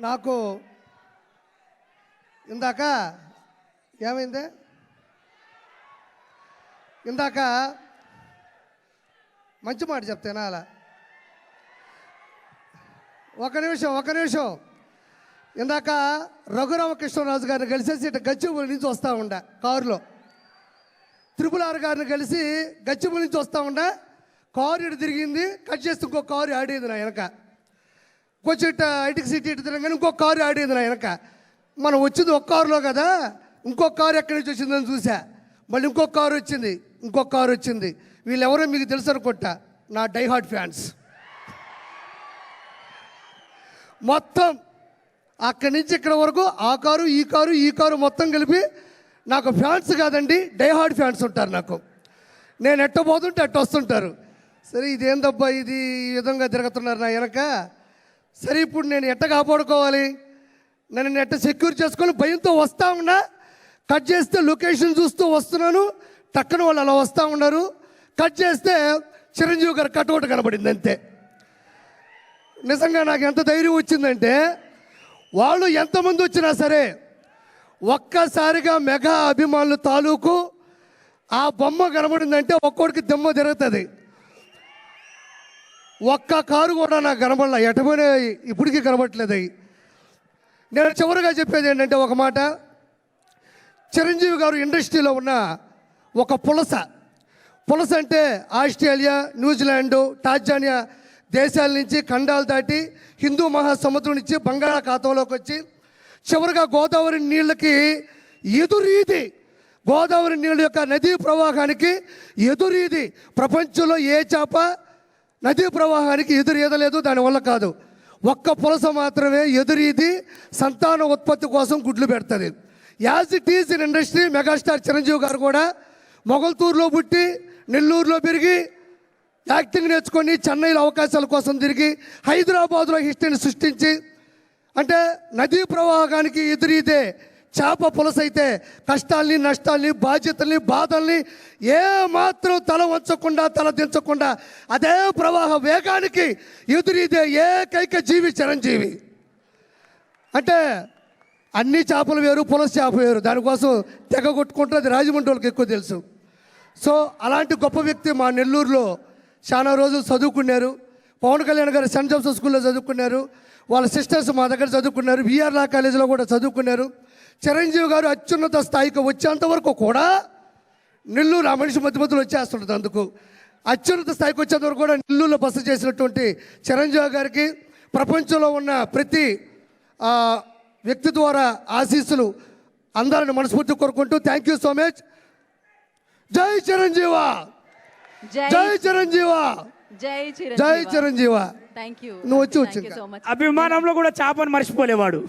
నాకు ఇందాక ఏమైంది? ఇందాక మంచి మాట చెప్తేనా అలా ఒక నిమిషం ఇందాక రఘురామకృష్ణరాజు గారిని కలిసేసి ఇటు గచ్చిబౌలి నుంచి వస్తూ ఉండే కారులో, త్రిపుల్ గారిని కలిసి గచ్చిబౌలి నుంచి వస్తూ ఉండే. కారు ఇటు తిరిగింది, కట్ చేస్తే ఇంకో కారు ఆడేది నా వెనక. కొంచెం ఇటు ఐటికి సిటీ ఇటు తిరగగానే ఇంకో కారు ఆడేది నా వెనక. మనం వచ్చింది ఒక్క కారులో కదా, ఇంకొక కారు ఎక్కడి నుంచి వచ్చిందని చూసా. మళ్ళీ ఇంకొక కారు వచ్చింది. వీళ్ళెవరో మీకు తెలుసు అనుకుంటా, నా డైహార్డ్ ఫ్యాన్స్. మొత్తం అక్కడి నుంచి ఇక్కడ వరకు ఆ కారు ఈ కారు మొత్తం కలిపి నాకు ఫ్యాన్స్ కాదండి, డైహార్డ్ ఫ్యాన్స్ ఉంటారు నాకు. నేను ఎట్ట పోతుంటే అట్ట వస్తుంటారు. సరే ఇదేందబ్బా ఇది ఈ విధంగా తిరుగుతున్నారు నా వెనక. సరే ఇప్పుడు నేను ఎట్ట కాపాడుకోవాలి, నన్ను ఎట్ట సెక్యూర్ చేసుకొని భయంతో వస్తూ ఉన్నా. కట్ చేస్తే లొకేషన్ చూస్తూ వస్తున్నాను, టక్కన వాళ్ళు అలా వస్తూ ఉన్నారు. కట్ చేస్తే చిరంజీవి గారు కటౌట్ కనబడింది అంతే. నిజంగా నాకు ఎంత ధైర్యం వచ్చిందంటే, వాళ్ళు ఎంతమంది వచ్చినా సరే ఒక్కసారిగా మెగా అభిమానులు తాలూకు ఆ బొమ్మ కనబడిందంటే ఒక్కొక్కడికి దెమ్మ తిరుగుతుంది. ఒక్క కారు కూడా నాకు కనబడలే, ఎటపోయినా ఇప్పటికీ కనబడట్లేదు అవి. నేను చివరిగా చెప్పేది ఏంటంటే ఒక మాట, చిరంజీవి గారు ఇండస్ట్రీలో ఉన్న ఒక పులస అంటే ఆస్ట్రేలియా, న్యూజిలాండు, టాంజానియా దేశాల నుంచి ఖండాలు దాటి హిందూ మహాసముద్రం నుంచి బంగాళాఖాతంలోకి వచ్చి చివరిగా గోదావరి నీళ్ళకి ఎదురీది, గోదావరి నీళ్ళ యొక్క నదీ ప్రవాహానికి ఎదురీది. ప్రపంచంలో ఏ చేప నదీ ప్రవాహానికి ఎదురీదలేదు, దానివల్ల కాదు. ఒక్క పులస మాత్రమే ఎదురీది సంతాన ఉత్పత్తి కోసం గుడ్లు పెడుతుంది. As it is in industry, megastar Chiranjeevi గారు కూడా మొగల్తూరులో పుట్టి నెల్లూరులో పెరిగి యాక్టింగ్ నేర్చుకొని చెన్నైలో అవకాశాల కోసం తిరిగి హైదరాబాద్లో హిస్టరీని సృష్టించి, అంటే నదీ ప్రవాహానికి ఎదురీదే చేప పులస అయితే కష్టాల్ని, నష్టాల్ని, బాధ్యతల్ని, బాధల్ని ఏ మాత్రం తల వంచకుండా, తల దించకుండా అదే ప్రవాహ వేగానికి ఎదురీదే ఏకైక జీవి చిరంజీవి. అంటే అన్ని చేపలు వేరు, పులస చేప వేరు, దానికోసం తెగ కొట్టుకుంటుంది. రాజమండ్రి వాళ్ళకి ఎక్కువ తెలుసు. సో అలాంటి గొప్ప వ్యక్తి మా నెల్లూరులో చాలా రోజులు చదువుకున్నారు. పవన్ కళ్యాణ్ గారు సెంట్ జోసెఫ్ స్కూల్లో చదువుకున్నారు. వాళ్ళ సిస్టర్స్ మా దగ్గర చదువుకున్నారు. విఆర్ లా కాలేజీలో కూడా చదువుకున్నారు. చిరంజీవి గారు అత్యున్నత స్థాయికి వచ్చేంత వరకు కూడా నెల్లూరు ఆ మనిషి మధ్యలో వచ్చేస్తుంటుంది. అందుకు అత్యున్నత స్థాయికి వచ్చేంత వరకు కూడా నెల్లూరులో బస చేసినటువంటి చిరంజీవి గారికి ప్రపంచంలో ఉన్న ప్రతి వ్యక్తి ద్వారా ఆశీస్సులు అందరిని మనస్ఫూర్తి కోరుకుంటూ థ్యాంక్ యూ సో మచ్. జై చిరంజీవా, జై చిరంజీవా, జై చిరంజీవా. Thank you. నువ్వు వచ్చి అభిమానంలో కూడా చేపని మర్చిపోలేవాడు.